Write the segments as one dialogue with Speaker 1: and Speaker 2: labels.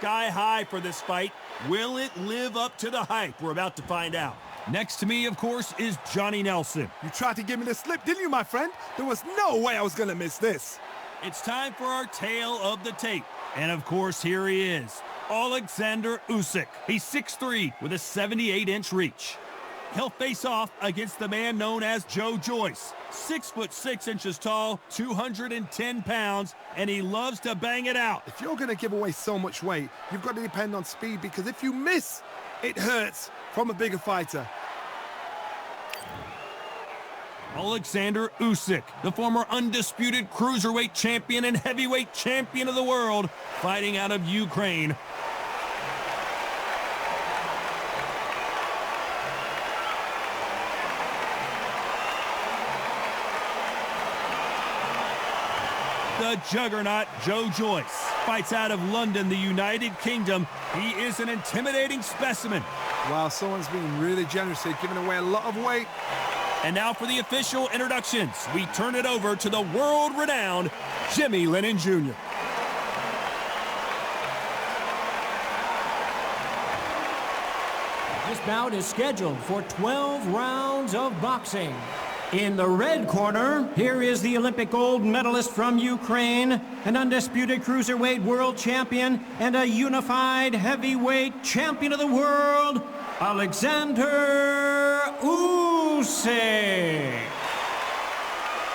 Speaker 1: sky high for this fight. Will it live up to the hype? We're about to find out. Next to me, of course, is Johnny Nelson.
Speaker 2: You tried to give me the slip, didn't you, my friend? There was no way I was going to miss this.
Speaker 1: It's time for our tale of the tape. And of course, here he is, Oleksandr Usyk. He's 6'3" with a 78-inch reach. He'll face off against the man known as Joe Joyce. 6'6" tall, 210 pounds, and he loves to bang it out.
Speaker 2: If you're going to give away so much weight, you've got to depend on speed, because if you miss, it hurts from a bigger fighter.
Speaker 1: Oleksandr Usyk, the former undisputed cruiserweight champion and heavyweight champion of the world, fighting out of Ukraine. The juggernaut Joe Joyce fights out of London, the United Kingdom. He is an intimidating specimen.
Speaker 2: Wow, someone's been really generous here, giving away a lot of weight.
Speaker 1: And now for the official introductions. We turn it over to the world-renowned Jimmy Lennon Jr.
Speaker 3: This bout is scheduled for 12 rounds of boxing. In the red corner, here is the Olympic gold medalist from Ukraine, an undisputed cruiserweight world champion, and a unified heavyweight champion of the world, Oleksandr Usyk.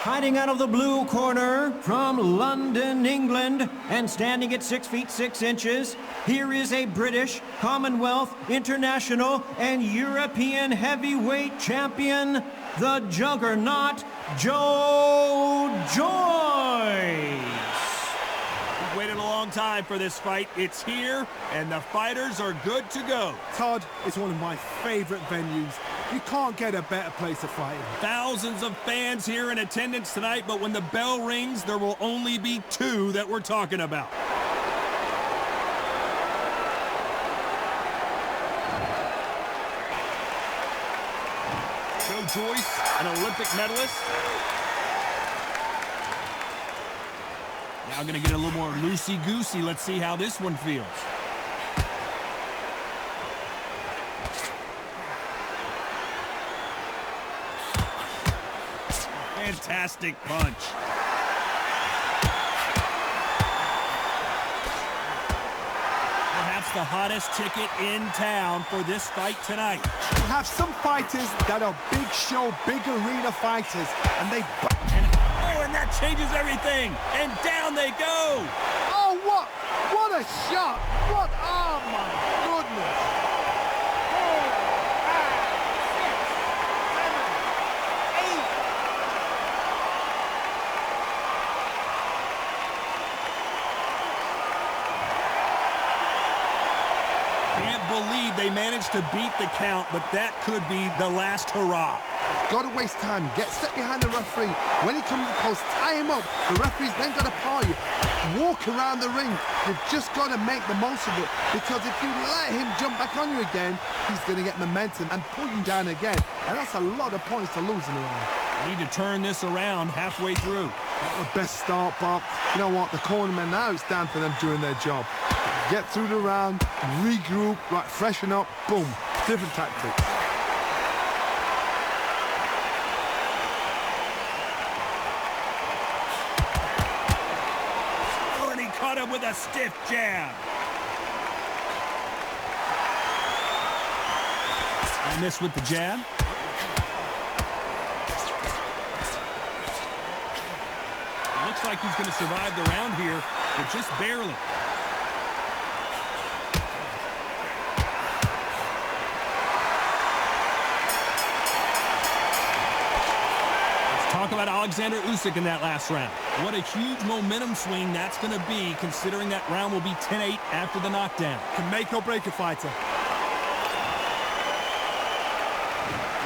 Speaker 3: Hiding out of the blue corner from London, England, and standing at 6 feet 6 inches, here is a British, Commonwealth, International, and European heavyweight champion, the juggernaut, Joe Joyce.
Speaker 1: We've waited a long time for this fight. It's here, and the fighters are good to go.
Speaker 2: Todd, it's one of my favorite venues. You can't get a better place to fight.
Speaker 1: Thousands of fans here in attendance tonight, but when the bell rings, there will only be two that we're talking about. Joe Joyce, an Olympic medalist. Now going to get a little more loosey-goosey. Let's see how this one feels. Fantastic punch. Perhaps the hottest ticket in town for this fight tonight.
Speaker 2: You have some fighters that are big show, big arena fighters, and they...
Speaker 1: And that changes everything. And down they go.
Speaker 2: Oh, what a shot. What, oh my goodness. 4, 5, 6, 7, 8. Can't believe they managed to beat the count, but that could be the last hurrah. Gotta waste time. Get set behind the referee. When he comes close, tie him up. The referee's then gotta paw you. Walk around the ring. You've just gotta make the most of it. Because if you let him jump back on you again, he's gonna get momentum and pull you down again. And that's a lot of points to lose in the round.
Speaker 1: Need to turn this around halfway through.
Speaker 2: Not the best start, but you know what? The cornermen, now it's down for them doing their job. Get through the round, regroup, right, freshen up, boom. Different tactics.
Speaker 1: Caught him with a stiff jab. And missed with the jab. Looks like he's going to survive the round here, but just barely. Talk about Oleksandr Usyk in that last round. What a huge momentum swing that's going to be, considering that round will be 10-8 after the knockdown.
Speaker 2: Can make or break a fighter.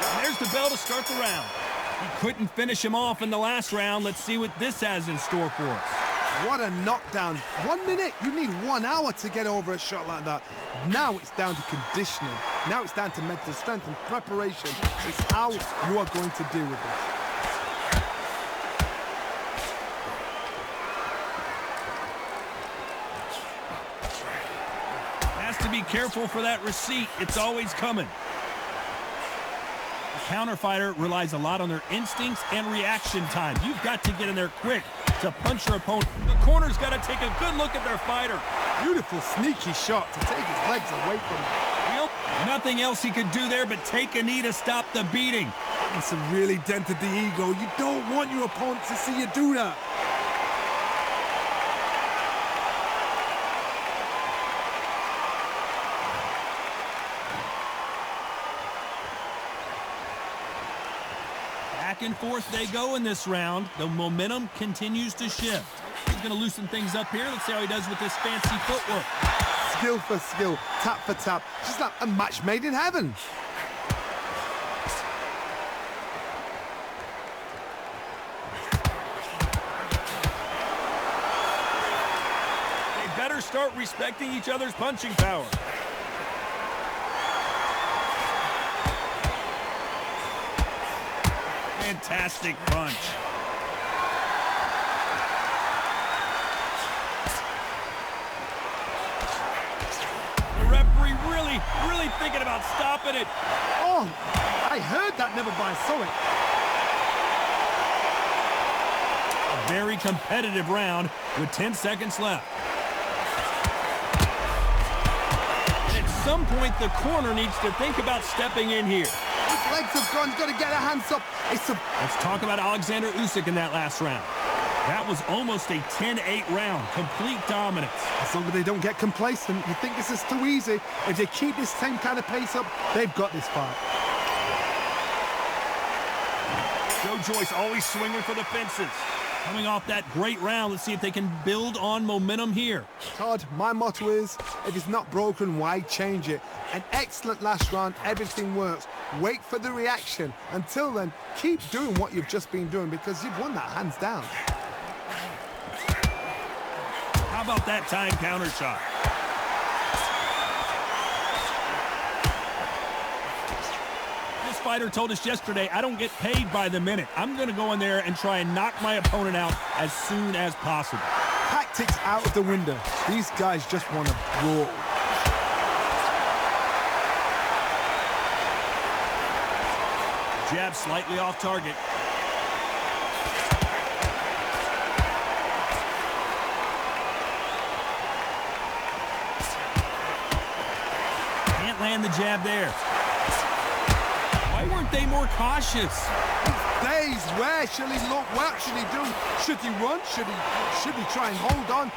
Speaker 1: And there's the bell to start the round. He couldn't finish him off in the last round. Let's see what this has in store for us.
Speaker 2: What a knockdown. 1 minute, you need 1 hour to get over a shot like that. Now it's down to conditioning. Now it's down to mental strength and preparation. It's how you are going to deal with it.
Speaker 1: Has to be careful for that receipt. It's always coming. A counter fighter relies a lot on their instincts and reaction time. You've got to get in there quick to punch your opponent. The corner's got to take a good look at their fighter.
Speaker 2: Beautiful, sneaky shot to take his legs away from him.
Speaker 1: Nothing else he could do there but take a knee to stop the beating.
Speaker 2: It's really dented the ego. You don't want your opponent to see you do that.
Speaker 1: Back and forth they go in this round. The momentum continues to shift. He's going to loosen things up here. Let's see how he does with this fancy footwork.
Speaker 2: Skill for skill, tap for tap, just like a match made in heaven.
Speaker 1: They better start respecting each other's punching power. Fantastic punch. The referee really thinking about stopping it.
Speaker 2: Oh, I heard that, never by saw it.
Speaker 1: A very competitive round with 10 seconds left. And at some point, the corner needs to think about stepping in here.
Speaker 2: His legs have gone, he's got to get a hands up.
Speaker 1: Let's talk about Oleksandr Usyk in that last round. That was almost a 10-8 round, complete dominance.
Speaker 2: As long as they don't get complacent, you think this is too easy. If they keep this same kind of pace up, they've got this fight.
Speaker 1: Joe Joyce always swinging for the fences. Coming off that great round, let's see if they can build on momentum here.
Speaker 2: Todd, my motto is, if it's not broken, why change it? An excellent last round, everything works. Wait for the reaction. Until then, keep doing what you've just been doing because you've won that hands down.
Speaker 1: How about that time counter shot? This fighter told us yesterday, I don't get paid by the minute. I'm going to go in there and try and knock my opponent out as soon as possible.
Speaker 2: Tactics out of the window. These guys just want to brawl.
Speaker 1: Jab slightly off target. Can't land the jab there. Why weren't they more cautious?
Speaker 2: Days, where should he look? What should he do? Should he run? Should he try and hold on?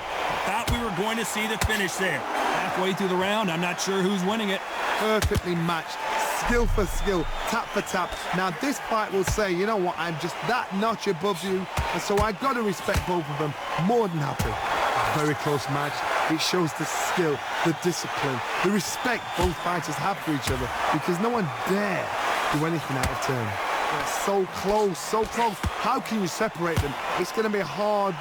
Speaker 1: Thought we were going to see the finish there. Halfway through the round, I'm not sure who's winning it.
Speaker 2: Perfectly matched. Skill for skill, tap for tap. Now this fight will say, you know what, I'm just that notch above you, and so I got to respect both of them. More than happy. Very close match. It shows the skill, the discipline, the respect both fighters have for each other, because no one dare do anything out of turn. They're so close, so close. How can you separate them? It's going to be hard.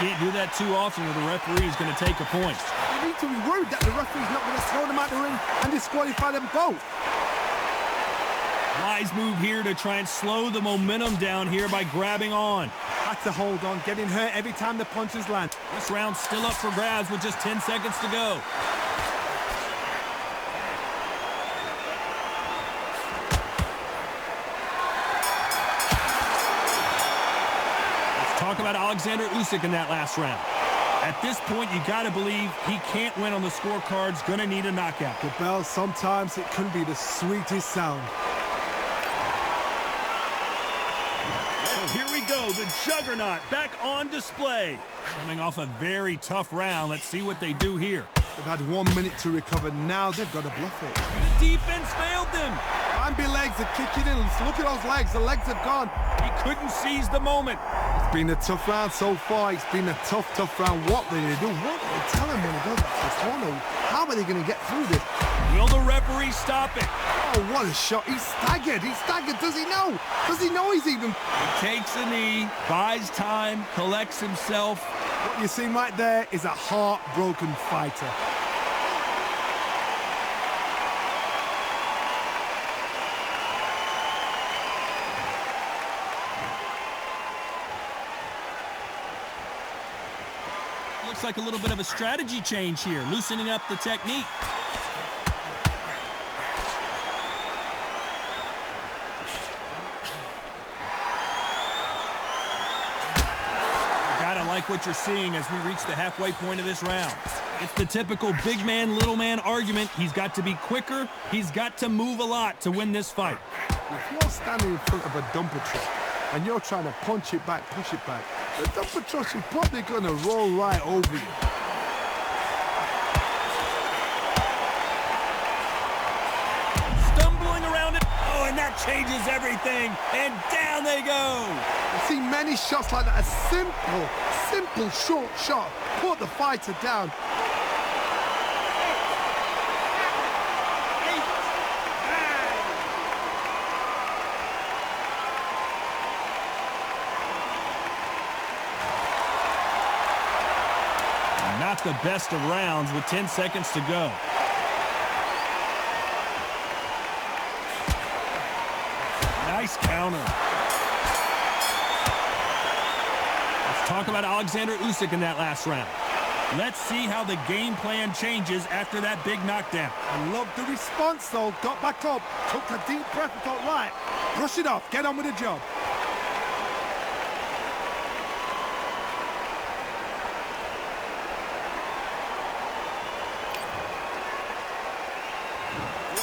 Speaker 1: Can't do that too often or the referee is going to take a point.
Speaker 2: You need to be worried that the referee's not going to throw them out the ring and disqualify them both.
Speaker 1: Wise move here to try and slow the momentum down here by grabbing on.
Speaker 2: Had to hold on, getting hurt every time the punches land.
Speaker 1: This round's still up for grabs with just 10 seconds to go. Let's talk about Oleksandr Usyk in that last round. At this point, you got to believe he can't win on the scorecards, going to need a knockout.
Speaker 2: The bell, sometimes it can be the sweetest sound.
Speaker 1: Here we go, the juggernaut back on display. Coming off a very tough round. Let's see what they do here.
Speaker 2: They've had 1 minute to recover. Now they've got to bluff it.
Speaker 1: The defense failed them.
Speaker 2: Bambi legs are kicking in. Look at those legs. The legs have gone.
Speaker 1: He couldn't seize the moment.
Speaker 2: It's been a tough round so far. It's been a tough round. What did they do? What did they tell him when he goes back to the corner? How are they going to get through this?
Speaker 1: Will the referee stop it?
Speaker 2: Oh, what a shot. He's staggered. He's staggered. Does he know? Does he know he's even...
Speaker 1: He takes a knee, buys time, collects himself.
Speaker 2: What you see right there is a heartbroken fighter.
Speaker 1: Looks like a little bit of a strategy change here, loosening up the technique. like what you're seeing as we reach the halfway point of this round. It's the typical big man, little man argument. He's got to be quicker. He's got to move a lot to win this fight.
Speaker 2: If you're standing in front of a dumper truck and you're trying to punch it back, push it back, the dumper truck is probably going to roll right over you.
Speaker 1: Stumbling around it. Oh, and that changes everything. And down they go.
Speaker 2: I've seen many shots like that. A simple short shot put the fighter down.
Speaker 1: Not the best of rounds with 10 seconds to go. Nice counter. Let's talk about Oleksandr Usyk in that last round. Let's see how the game plan changes after that big knockdown.
Speaker 2: I love the response, though. Got back up, took a deep breath and thought, right, brush it off, get on with the job.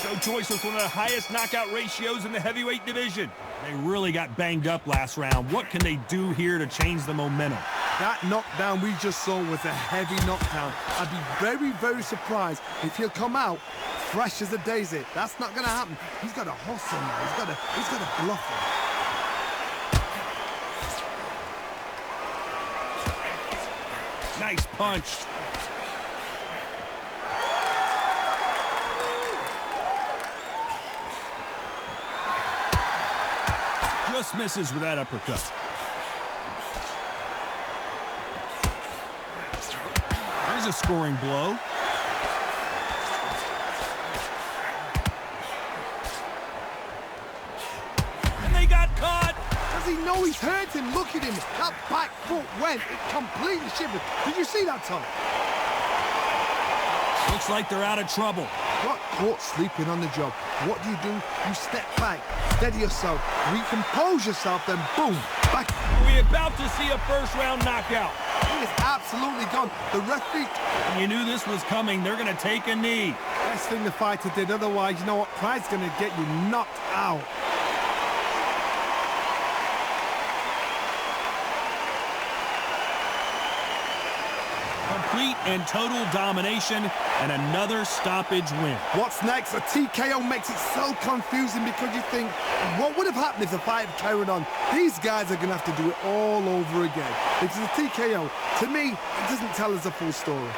Speaker 1: Joe Joyce with one of the highest knockout ratios in the heavyweight division. They really got banged up last round. What can they do here to change the momentum?
Speaker 2: That knockdown we just saw was a heavy knockdown. I'd be very, very surprised if he'll come out fresh as a daisy. That's not going to happen. He's got a hustle now. He's got a bluff him.
Speaker 1: Nice punch. Just misses with that uppercut. There's a scoring blow. And they got caught.
Speaker 2: Does he know he's hurting? Look at him. That back foot went. It completely shivered. Did you see that, Tom?
Speaker 1: Looks like they're out of trouble.
Speaker 2: Got caught sleeping on the job. What do? You step back, steady yourself, recompose yourself, then boom, back.
Speaker 1: Are we about to see a first-round knockout?
Speaker 2: He is absolutely gone. The referee...
Speaker 1: You knew this was coming. They're going to take a knee.
Speaker 2: Best thing the fighter did. Otherwise, you know what? Pride's going to get you knocked out.
Speaker 1: Complete and total domination and another stoppage win.
Speaker 2: What's next? A TKO makes it so confusing because you think, what would have happened if the fight had carried on? These guys are going to have to do it all over again. Because a TKO, to me, it doesn't tell us the full story.